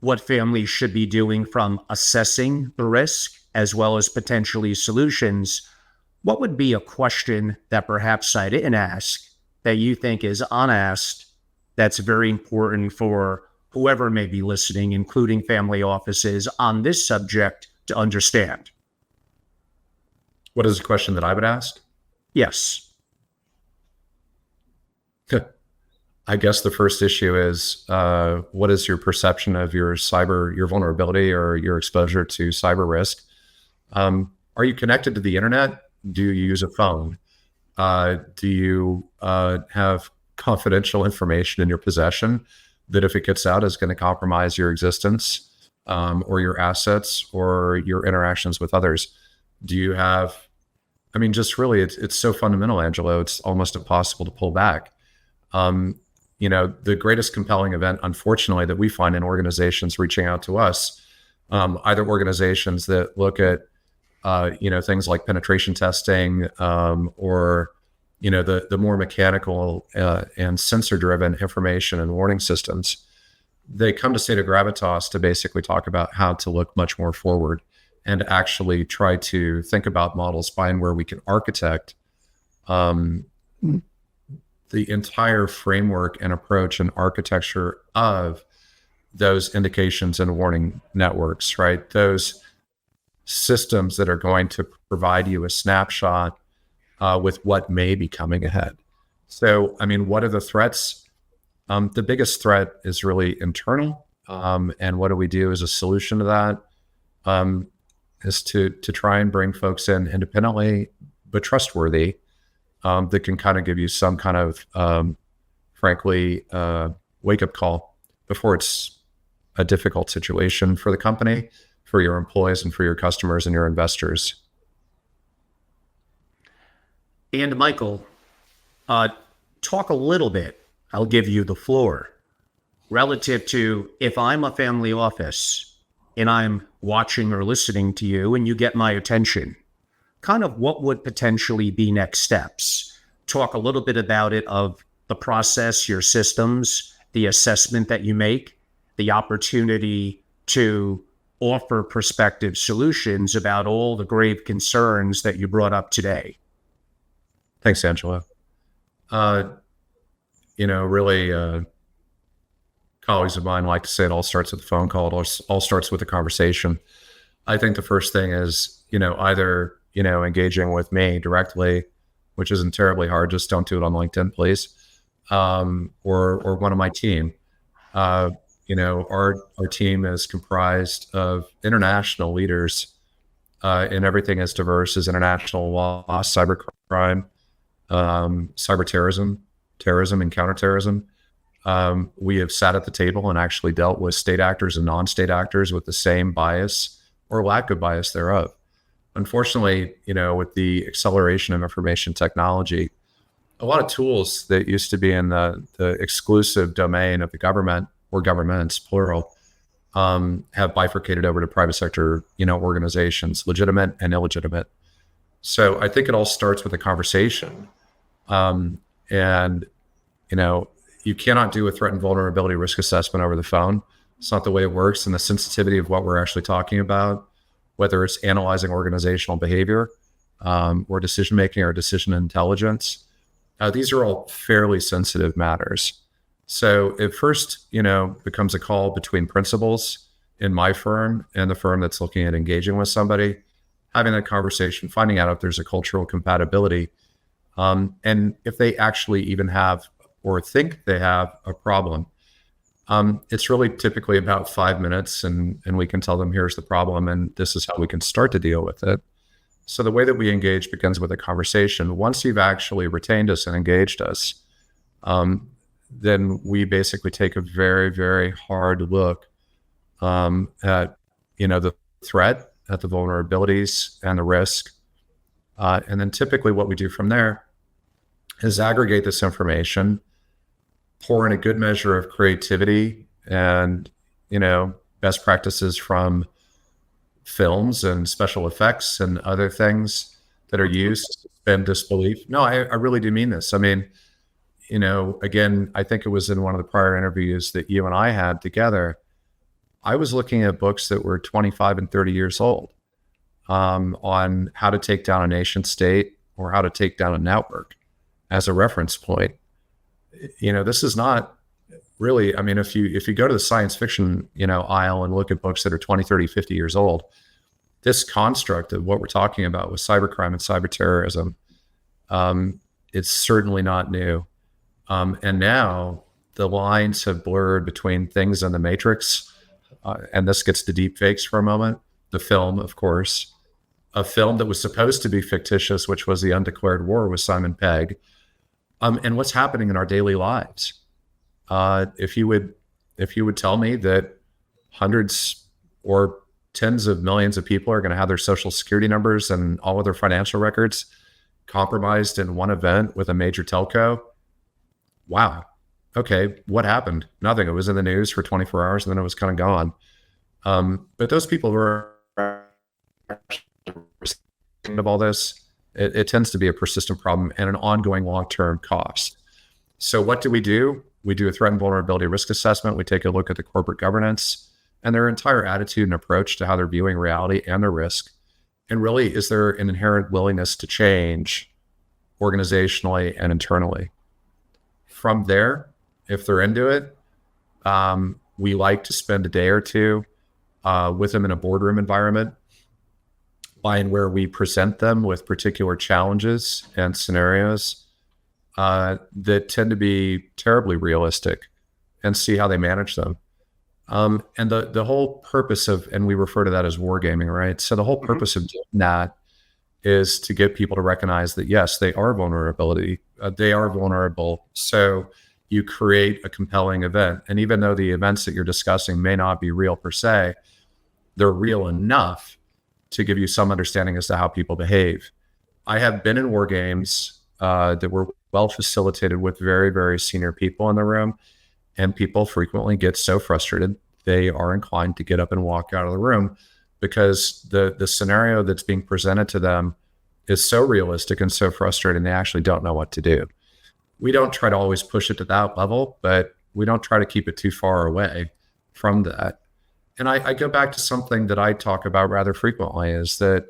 what families should be doing from assessing the risk as well as potentially solutions, what would be a question that perhaps I didn't ask that you think is unasked that's very important for whoever may be listening, including family offices, on this subject to understand? What is the question that I would ask? Yes. I guess the first issue is what is your perception of your vulnerability or your exposure to cyber risk? Are you connected to the internet? Do you use a phone? Do you have confidential information in your possession that if it gets out is going to compromise your existence or your assets or your interactions with others? Do you have, I mean, just really, it's so fundamental, Angelo, it's almost impossible to pull back. The greatest compelling event, unfortunately, that we find in organizations reaching out to us, either organizations that look at, things like penetration testing, or, the more mechanical and sensor-driven information and warning systems, they come to SedoGravitas to basically talk about how to look much more forward and actually try to think about models by and where we can architect the entire framework and approach and architecture of those indications and warning networks, right? Those systems that are going to provide you a snapshot with what may be coming ahead. So, I mean, what are the threats? The biggest threat is really internal. And what do we do as a solution to that? Is to try and bring folks in independently, but trustworthy, that can kind of give you some kind of, frankly, wake-up call before it's a difficult situation for the company, for your employees, and for your customers and your investors. And Michael, talk a little bit, I'll give you the floor, relative to if I'm a family office and I'm watching or listening to you and you get my attention, kind of what would potentially be next steps? Talk a little bit about it, of the process, your systems, the assessment that you make, the opportunity to offer prospective solutions about all the grave concerns that you brought up today. Thanks, Angelo. Really, colleagues of mine like to say it all starts with a phone call. It all starts with a conversation. I think the first thing is, either engaging with me directly, which isn't terribly hard. Just don't do it on LinkedIn, please. Or one of my team. Our team is comprised of international leaders in everything as diverse as international law, cybercrime, cyber terrorism, and counterterrorism. We have sat at the table and actually dealt with state actors and non-state actors with the same bias or lack of bias thereof. Unfortunately, with the acceleration of information technology, a lot of tools that used to be in the exclusive domain of the government, or governments, plural, have bifurcated over to private sector, organizations, legitimate and illegitimate. So I think it all starts with a conversation. You cannot do a threat and vulnerability risk assessment over the phone. It's not the way it works. And the sensitivity of what we're actually talking about, whether it's analyzing organizational behavior, or decision-making or decision intelligence, these are all fairly sensitive matters. So it first, becomes a call between principals in my firm and the firm that's looking at engaging with somebody, having that conversation, finding out if there's a cultural compatibility, and if they actually even have or think they have a problem. It's really typically about 5 minutes, and we can tell them, here's the problem, and this is how we can start to deal with it. So the way that we engage begins with a conversation. Once you've actually retained us and engaged us, then we basically take a very, very hard look at, the threat, at the vulnerabilities and the risk. And then typically what we do from there is aggregate this information, pour in a good measure of creativity and, best practices from films and special effects and other things that are used to suspend disbelief. No, I really do mean this. I mean, again, I think it was in one of the prior interviews that you and I had together, I was looking at books that were 25 and 30 years old, on how to take down a nation state or how to take down a network as a reference point. This is not really, I mean, if you go to the science fiction, aisle and look at books that are 20, 30, 50 years old, this construct of what we're talking about with cybercrime and cyber terrorism, it's certainly not new. And now, the lines have blurred between things in the Matrix, and this gets to deep fakes for a moment. The film, of course, a film that was supposed to be fictitious, which was The Undeclared War with Simon Pegg, and what's happening in our daily lives. If you would tell me that hundreds or tens of millions of people are going to have their social security numbers and all of their financial records compromised in one event with a major telco, wow. Okay, what happened? Nothing. It was in the news for 24 hours and then it was kind of gone. But those people who are of all this, it tends to be a persistent problem and an ongoing long-term cost. So what do? We do a threat and vulnerability risk assessment. We take a look at the corporate governance and their entire attitude and approach to how they're viewing reality and their risk. And really, is there an inherent willingness to change organizationally and internally? From there, if they're into it, we like to spend a day or two with them in a boardroom environment, where we present them with particular challenges and scenarios that tend to be terribly realistic, and see how they manage them. And the whole purpose of, and we refer to that as wargaming, right? So the whole purpose of doing that is to get people to recognize that, yes, they are vulnerable. So you create a compelling event. And even though the events that you're discussing may not be real per se, they're real enough to give you some understanding as to how people behave. I have been in war games that were well facilitated with very, very senior people in the room, and people frequently get so frustrated they are inclined to get up and walk out of the room because the scenario that's being presented to them is so realistic and so frustrating they actually don't know what to do. We don't try to always push it to that level, but we don't try to keep it too far away from that. And I go back to something that I talk about rather frequently, is that,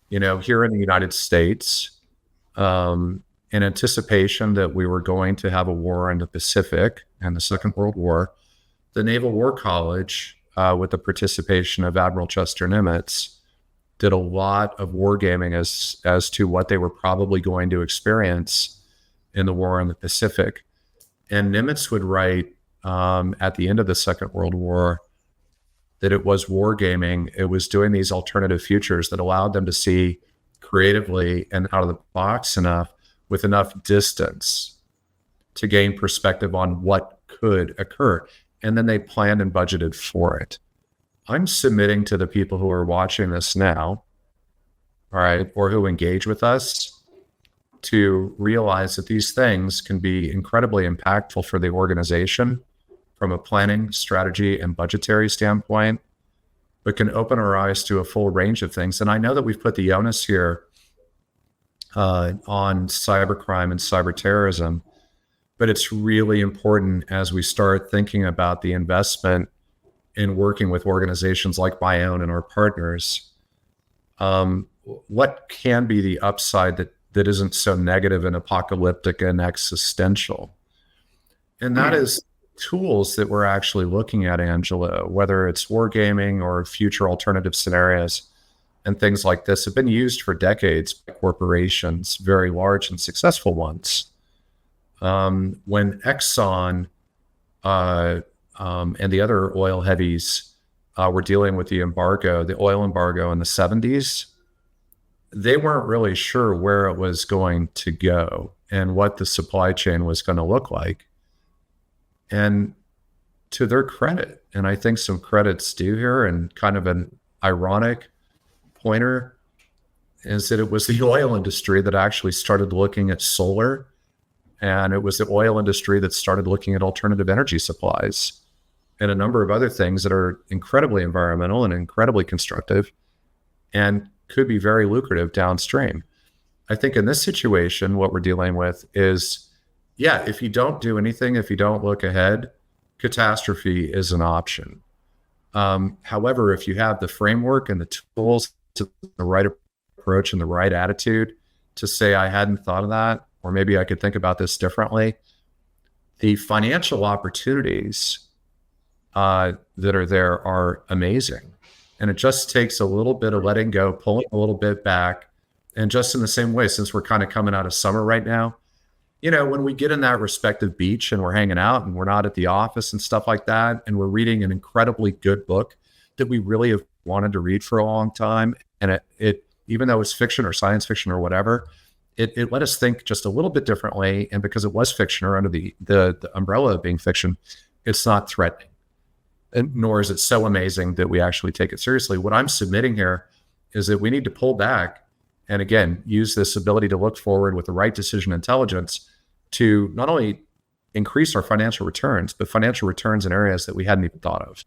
here in the United States, in anticipation that we were going to have a war in the Pacific and the Second World War, the Naval War College, with the participation of Admiral Chester Nimitz, did a lot of wargaming as to what they were probably going to experience in the war in the Pacific. And Nimitz would write at the end of the Second World War that it was wargaming. It was doing these alternative futures that allowed them to see creatively and out of the box enough, with enough distance to gain perspective on what could occur. And then they planned and budgeted for it. I'm submitting to the people who are watching this now, all right, or who engage with us, to realize that these things can be incredibly impactful for the organization from a planning, strategy, and budgetary standpoint, but can open our eyes to a full range of things. And I know that we've put the onus here on cybercrime and cyber terrorism, but it's really important as we start thinking about the investment in working with organizations like my own and our partners, what can be the upside that isn't so negative and apocalyptic and existential. And that is tools that we're actually looking at, Angela, whether it's wargaming or future alternative scenarios and things like this, have been used for decades by corporations, very large and successful ones. When Exxon and the other oil heavies were dealing with the oil embargo in the 70s, they weren't really sure where it was going to go and what the supply chain was going to look like. And to their credit, and I think some credit's due here, and kind of an ironic pointer, is that it was the oil industry that actually started looking at solar, and it was the oil industry that started looking at alternative energy supplies and a number of other things that are incredibly environmental and incredibly constructive and could be very lucrative downstream. I think in this situation, what we're dealing with is, if you don't do anything, if you don't look ahead, catastrophe is an option. However, if you have the framework and the tools, to the right approach and the right attitude to say, I hadn't thought of that, or maybe I could think about this differently, the financial opportunities that are there are amazing. And it just takes a little bit of letting go, pulling a little bit back. And just in the same way, since we're kind of coming out of summer right now, when we get in that respective beach and we're hanging out and we're not at the office and stuff like that, and we're reading an incredibly good book that we really have wanted to read for a long time, and it even though it's fiction or science fiction or whatever, it let us think just a little bit differently. And because it was fiction, or under the umbrella of being fiction, it's not threatening, and nor is it so amazing that we actually take it seriously. What I'm submitting here is that we need to pull back and, again, use this ability to look forward with the right decision intelligence to not only increase our financial returns, but financial returns in areas that we hadn't even thought of.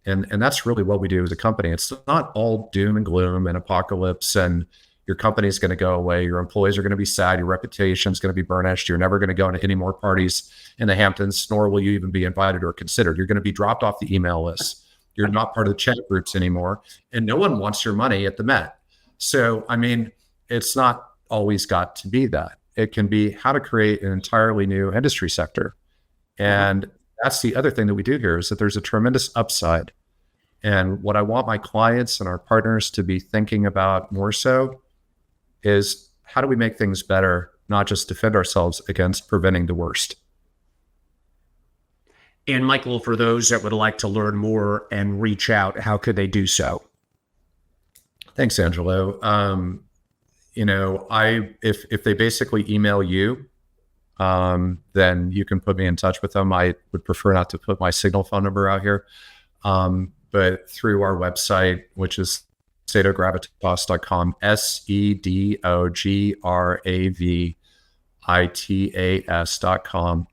And that's really what we do as a company. It's not all doom and gloom and apocalypse and your company's going to go away, your employees are going to be sad, your reputation is going to be burnished, you're never going to go to any more parties in the Hamptons, nor will you even be invited or considered. You're going to be dropped off the email list. You're not part of the chat groups anymore, and no one wants your money at the Met. So, I mean, it's not always got to be that. It can be how to create an entirely new industry sector. And that's the other thing that we do here, is that there's a tremendous upside. And what I want my clients and our partners to be thinking about more so is, how do we make things better, not just defend ourselves against preventing the worst. And Michael, for those that would like to learn more and reach out, how could they do so? Thanks, Angelo. If they basically email you, then you can put me in touch with them. I would prefer not to put my Signal phone number out here, but through our website, which is SedoGravitas.com, SedoGravitas.com,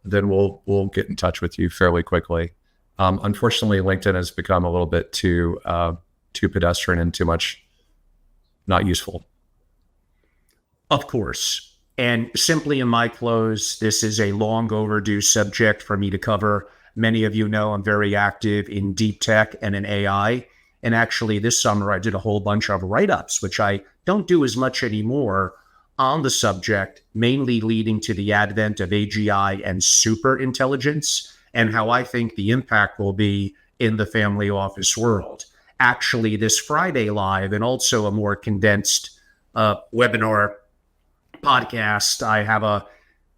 then we'll get in touch with you fairly quickly. Unfortunately, LinkedIn has become a little bit too pedestrian and too much not useful. Of course. And simply in my close, this is a long overdue subject for me to cover. Many of you know I'm very active in deep tech and in AI. And actually this summer I did a whole bunch of write-ups, which I don't do as much anymore, on the subject, mainly leading to the advent of AGI and super intelligence, and how I think the impact will be in the family office world. Actually, this Friday live, and also a more condensed webinar podcast, I have a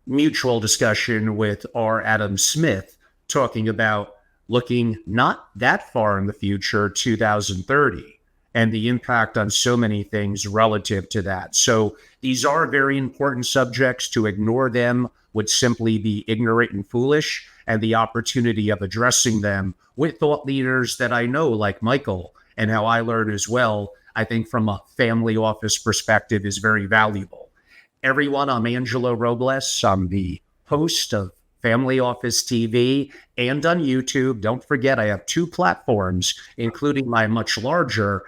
mutual discussion with R. Adam Smith talking about looking not that far in the future, 2030, and the impact on so many things relative to that. So these are very important subjects. To ignore them would simply be ignorant and foolish, and the opportunity of addressing them with thought leaders that I know, like Michael, and how I learn as well, I think from a family office perspective is very valuable. Everyone, I'm Angelo Robles. I'm the host of Family Office TV and on YouTube. Don't forget, I have 2 platforms, including my much larger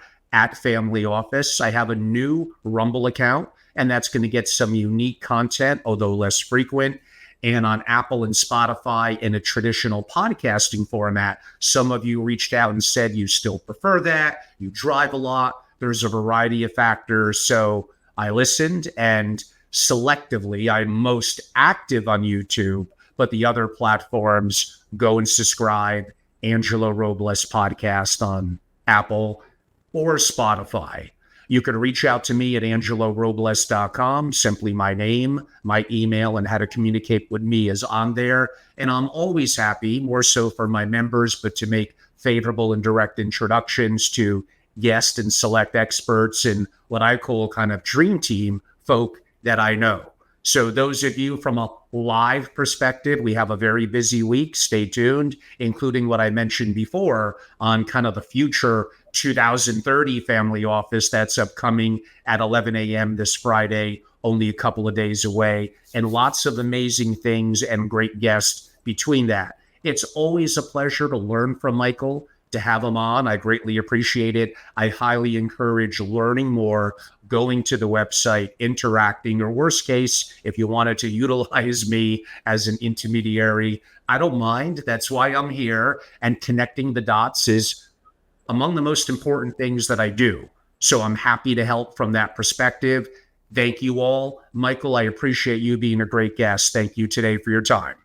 @Family Office. I have a new Rumble account, and that's going to get some unique content, although less frequent. And on Apple and Spotify in a traditional podcasting format. Some of you reached out and said you still prefer that. You drive a lot. There's a variety of factors. So I listened, and selectively, I'm most active on YouTube, but the other platforms, go and subscribe. Angelo Robles Podcast on Apple or Spotify. You can reach out to me at angelorobles.com. Simply my name, my email, and how to communicate with me is on there. And I'm always happy, more so for my members, but to make favorable and direct introductions to guest and select experts and what I call kind of dream team folk that I know. So those of you from a live perspective, we have a very busy week. Stay tuned, including what I mentioned before on kind of the future 2030 family office that's upcoming at 11 a.m. this Friday, only a couple of days away, and lots of amazing things and great guests between that. It's always a pleasure to learn from Michael, to have him on. I greatly appreciate it. I highly encourage learning more, going to the website, interacting, or worst case, if you wanted to utilize me as an intermediary, I don't mind. That's why I'm here. And connecting the dots is among the most important things that I do. So I'm happy to help from that perspective. Thank you all. Michael, I appreciate you being a great guest. Thank you today for your time.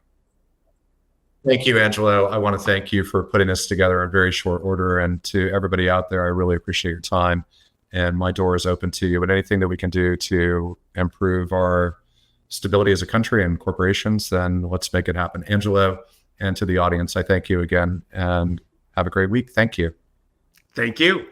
Thank you, Angelo. I want to thank you for putting this together in very short order. And to everybody out there, I really appreciate your time. And my door is open to you. And anything that we can do to improve our stability as a country and corporations, then let's make it happen. Angelo, and to the audience, I thank you again, and have a great week. Thank you. Thank you.